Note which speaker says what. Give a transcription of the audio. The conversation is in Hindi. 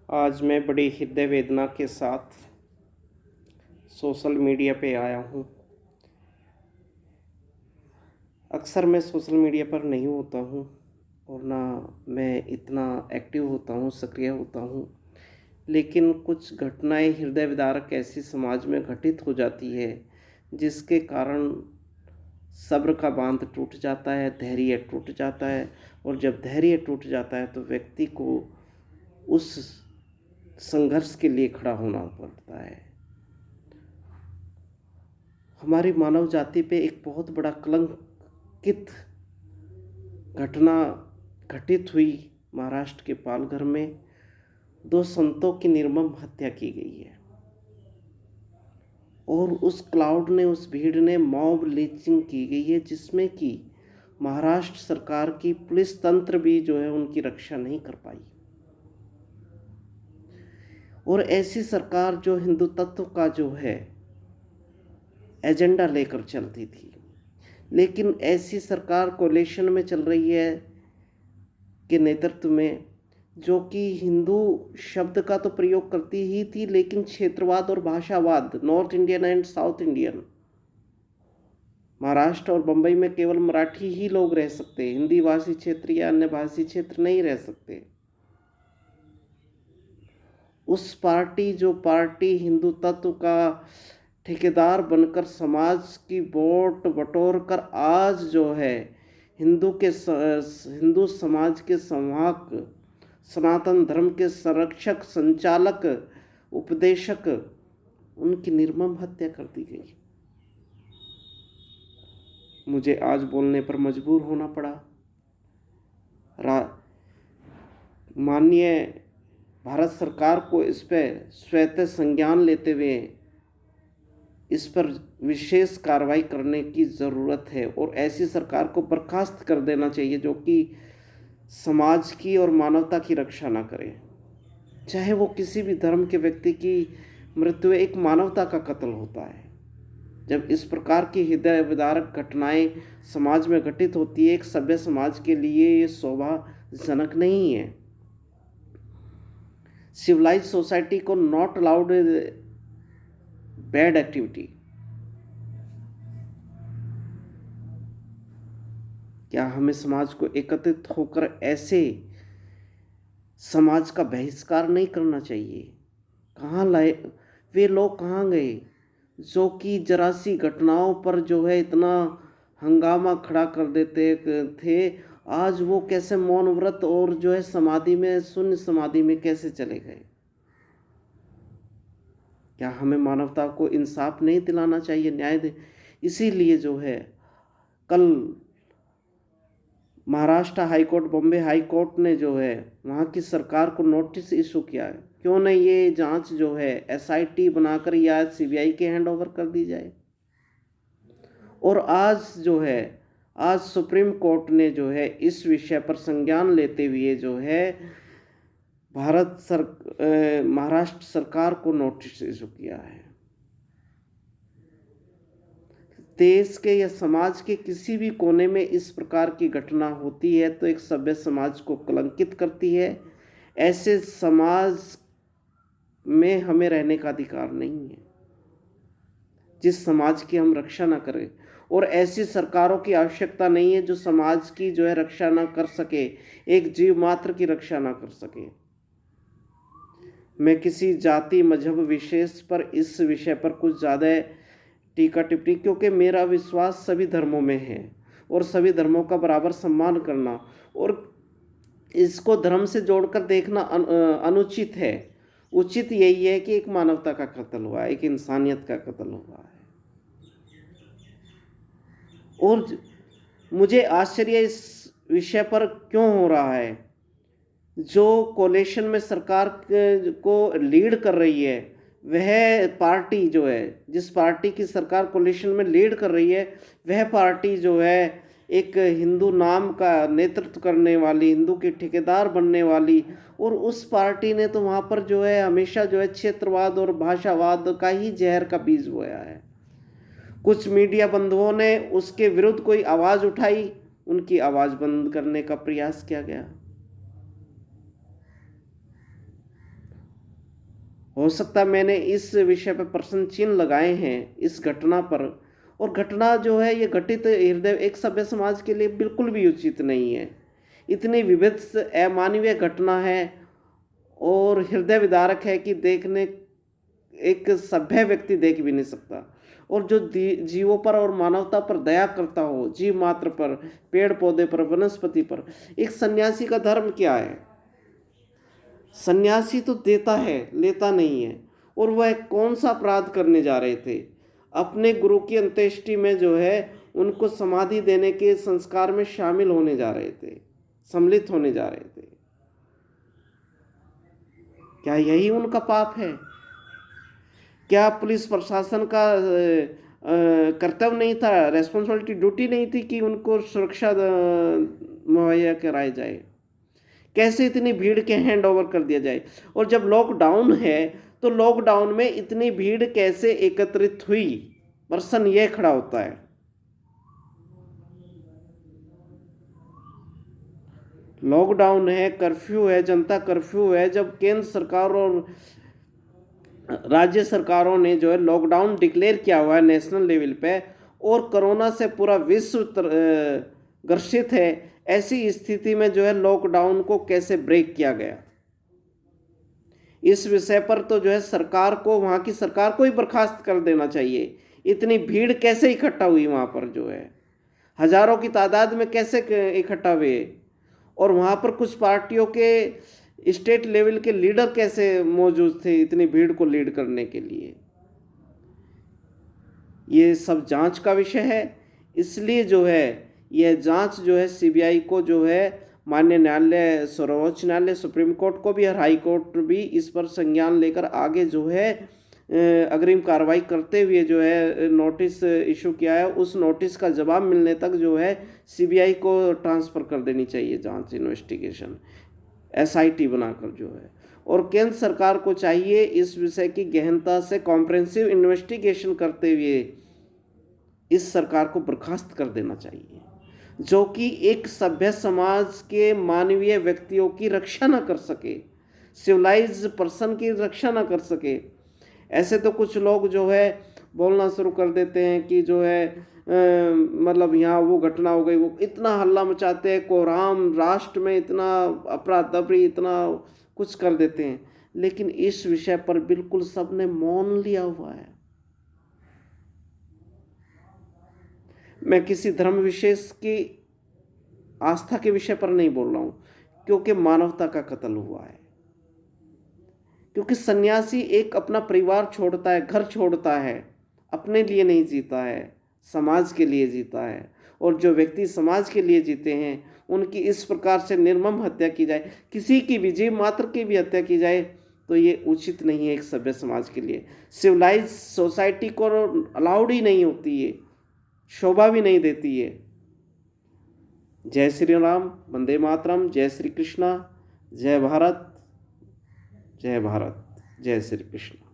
Speaker 1: आज मैं बड़ी हृदय वेदना के साथ सोशल मीडिया पे आया हूँ। अक्सर मैं सोशल मीडिया पर नहीं होता हूँ और ना मैं इतना एक्टिव होता हूँ, सक्रिय होता हूँ, लेकिन कुछ घटनाएं हृदय विदारक ऐसी समाज में घटित हो जाती है जिसके कारण सब्र का बांध टूट जाता है, धैर्य टूट जाता है। और जब धैर्य टूट जाता है तो व्यक्ति को उस संघर्ष के लिए खड़ा होना पड़ता है। हमारी मानव जाति पे एक बहुत बड़ा कलंकित घटना घटित हुई। महाराष्ट्र के पालघर में 2 संतों की निर्मम हत्या की गई है और उस क्राउड ने, उस भीड़ ने मॉब लिंचिंग की गई है, जिसमें कि महाराष्ट्र सरकार की पुलिस तंत्र भी जो है उनकी रक्षा नहीं कर पाई। और ऐसी सरकार जो हिंदू तत्व का जो है एजेंडा लेकर चलती थी, लेकिन ऐसी सरकार कोalition में चल रही है के नेतृत्व में, जो कि हिंदू शब्द का तो प्रयोग करती ही थी, लेकिन क्षेत्रवाद और भाषावाद, north Indian and south Indian, Maharashtra और बंबई में केवल मराठी ही लोग रह सकते, हिंदी भाषी क्षेत्र या अन्य भाषी क्षेत्र नहीं रह सकते। उस पार्टी, जो पार्टी हिंदू तत्व का ठेकेदार बनकर समाज की वोट बटोर कर आज जो है हिंदू समाज के संवाहक, सनातन धर्म के संरक्षक, संचालक, उपदेशक, उनकी निर्मम हत्या कर दी गई। मुझे आज बोलने पर मजबूर होना पड़ा। माननीय भारत सरकार को इस पर स्वतः संज्ञान लेते हुए इस पर विशेष कार्रवाई करने की ज़रूरत है और ऐसी सरकार को बर्खास्त कर देना चाहिए जो कि समाज की और मानवता की रक्षा ना करे। चाहे वो किसी भी धर्म के व्यक्ति की मृत्यु एक मानवता का कत्ल होता है। जब इस प्रकार की हृदय विदारक घटनाएं समाज में घटित होती है, एक सभ्य समाज के लिए ये शोभाजनक नहीं है। सिविलाइज सोसाइटी को नॉट अलाउड बैड एक्टिविटी। क्या हमें समाज को एकत्रित होकर ऐसे समाज का बहिष्कार नहीं करना चाहिए? कहाँ लाए वे लोग, कहाँ गए जो कि जरा सी घटनाओं पर जो है इतना हंगामा खड़ा कर देते थे? आज वो कैसे मौन व्रत और जो है समाधि में, शून्य समाधि में कैसे चले गए? क्या हमें मानवता को इंसाफ नहीं दिलाना चाहिए, न्याय इसीलिए जो है कल महाराष्ट्र हाईकोर्ट, बॉम्बे हाईकोर्ट ने जो है वहाँ की सरकार को नोटिस इशू किया है, क्यों नहीं ये जांच जो है SIT बनाकर या CBI के हैंड ओवर कर दी जाए। और आज जो है, आज सुप्रीम कोर्ट ने जो है इस विषय पर संज्ञान लेते हुए जो है महाराष्ट्र सरकार को नोटिस इशू किया है। देश के या समाज के किसी भी कोने में इस प्रकार की घटना होती है तो एक सभ्य समाज को कलंकित करती है। ऐसे समाज में हमें रहने का अधिकार नहीं है जिस समाज की हम रक्षा ना करें, और ऐसी सरकारों की आवश्यकता नहीं है जो समाज की जो है रक्षा ना कर सके, एक जीव मात्र की रक्षा ना कर सके। मैं किसी जाति, मजहब विशेष पर इस विषय पर कुछ ज़्यादा टीका टिप्पणी, क्योंकि मेरा विश्वास सभी धर्मों में है और सभी धर्मों का बराबर सम्मान करना, और इसको धर्म से जोड़कर देखना अनुचित है। उचित यही है कि एक मानवता का कत्ल हुआ है, एक इंसानियत का कत्ल हुआ है। और मुझे आश्चर्य इस विषय पर क्यों हो रहा है, जो कोalition में सरकार को लीड कर रही है वह पार्टी जो है, जिस पार्टी की सरकार कोalition में लीड कर रही है, वह पार्टी जो है एक हिंदू नाम का नेतृत्व करने वाली, हिंदू के ठेकेदार बनने वाली, और उस पार्टी ने तो वहाँ पर जो है हमेशा जो है क्षेत्रवाद और भाषावाद का ही जहर का बीज बोया है। कुछ मीडिया बंधुओं ने उसके विरुद्ध कोई आवाज़ उठाई, उनकी आवाज़ बंद करने का प्रयास किया गया। हो सकता है मैंने इस विषय पर प्रश्न चिन्ह लगाए हैं इस घटना पर, और घटना जो है ये घटित हृदय एक सभ्य समाज के लिए बिल्कुल भी उचित नहीं है। इतनी विभत्स अमानवीय घटना है और हृदय विदारक है कि देखने एक सभ्य व्यक्ति देख भी नहीं सकता। और जो जीवों पर और मानवता पर दया करता हो, जीव मात्र पर, पेड़ पौधे पर, वनस्पति पर, एक सन्यासी का धर्म क्या है? सन्यासी तो देता है, लेता नहीं है। और वह कौन सा अपराध करने जा रहे थे? अपने गुरु की अंत्येष्टि में जो है उनको समाधि देने के संस्कार में शामिल होने जा रहे थे, सम्मिलित होने जा रहे थे। क्या यही उनका पाप है? क्या पुलिस प्रशासन का कर्तव्य नहीं था, रेस्पॉन्सिबिलिटी, ड्यूटी नहीं थी कि उनको सुरक्षा मुहैया कराई जाए? कैसे इतनी भीड़ के हैंड ओवर कर दिया जाए? और जब लॉकडाउन है तो लॉकडाउन में इतनी भीड़ कैसे एकत्रित हुई? प्रश्न यह खड़ा होता है। लॉकडाउन है, कर्फ्यू है, जनता कर्फ्यू है, जब केंद्र सरकार और राज्य सरकारों ने जो है लॉकडाउन डिक्लेयर किया हुआ है नेशनल लेवल पे, और कोरोना से पूरा विश्व ग्रसित है, ऐसी स्थिति में जो है लॉकडाउन को कैसे ब्रेक किया गया? इस विषय पर तो जो है सरकार को, वहाँ की सरकार को ही बर्खास्त कर देना चाहिए। इतनी भीड़ कैसे इकट्ठा हुई वहाँ पर, जो है हजारों की तादाद में कैसे इकट्ठा हुए? और वहाँ पर कुछ पार्टियों के स्टेट लेवल के लीडर कैसे मौजूद थे इतनी भीड़ को लीड करने के लिए? ये सब जांच का विषय है। इसलिए जो है यह जांच जो है सीबीआई को जो है माननीय न्यायालय, सर्वोच्च न्यायालय, सुप्रीम कोर्ट को भी और हाई कोर्ट भी इस पर संज्ञान लेकर आगे जो है अग्रिम कार्रवाई करते हुए जो है नोटिस इशू किया है, उस नोटिस का जवाब मिलने तक जो है सीबीआई को ट्रांसफ़र कर देनी चाहिए जांच, इन्वेस्टिगेशन, एसआईटी बनाकर जो है। और केंद्र सरकार को चाहिए इस विषय की गहनता से कॉम्प्रिहेंसिव इन्वेस्टिगेशन करते हुए इस सरकार को बर्खास्त कर देना चाहिए, जो कि एक सभ्य समाज के मानवीय व्यक्तियों की रक्षा न कर सके, सिविलाइज्ड पर्सन की रक्षा न कर सके। ऐसे तो कुछ लोग जो है बोलना शुरू कर देते हैं कि जो है मतलब यहाँ वो घटना हो गई, वो इतना हल्ला मचाते हैं, कोहराम राष्ट्र में इतना अफरा तफरी, इतना कुछ कर देते हैं, लेकिन इस विषय पर बिल्कुल सबने मौन लिया हुआ है। मैं किसी धर्म विशेष की आस्था के विषय पर नहीं बोल रहा हूँ, क्योंकि मानवता का कत्ल हुआ है। क्योंकि सन्यासी एक अपना परिवार छोड़ता है, घर छोड़ता है, अपने लिए नहीं जीता है, समाज के लिए जीता है। और जो व्यक्ति समाज के लिए जीते हैं उनकी इस प्रकार से निर्मम हत्या की जाए, किसी की भी, जीव मात्र की भी हत्या की जाए, तो ये उचित नहीं है एक सभ्य समाज के लिए। सिविलाइज सोसाइटी को अलाउड ही नहीं होती है, शोभा भी नहीं देती है। जय श्री राम, वंदे मातरम, जय श्री कृष्णा, जय भारत, जय भारत, जय श्री कृष्ण।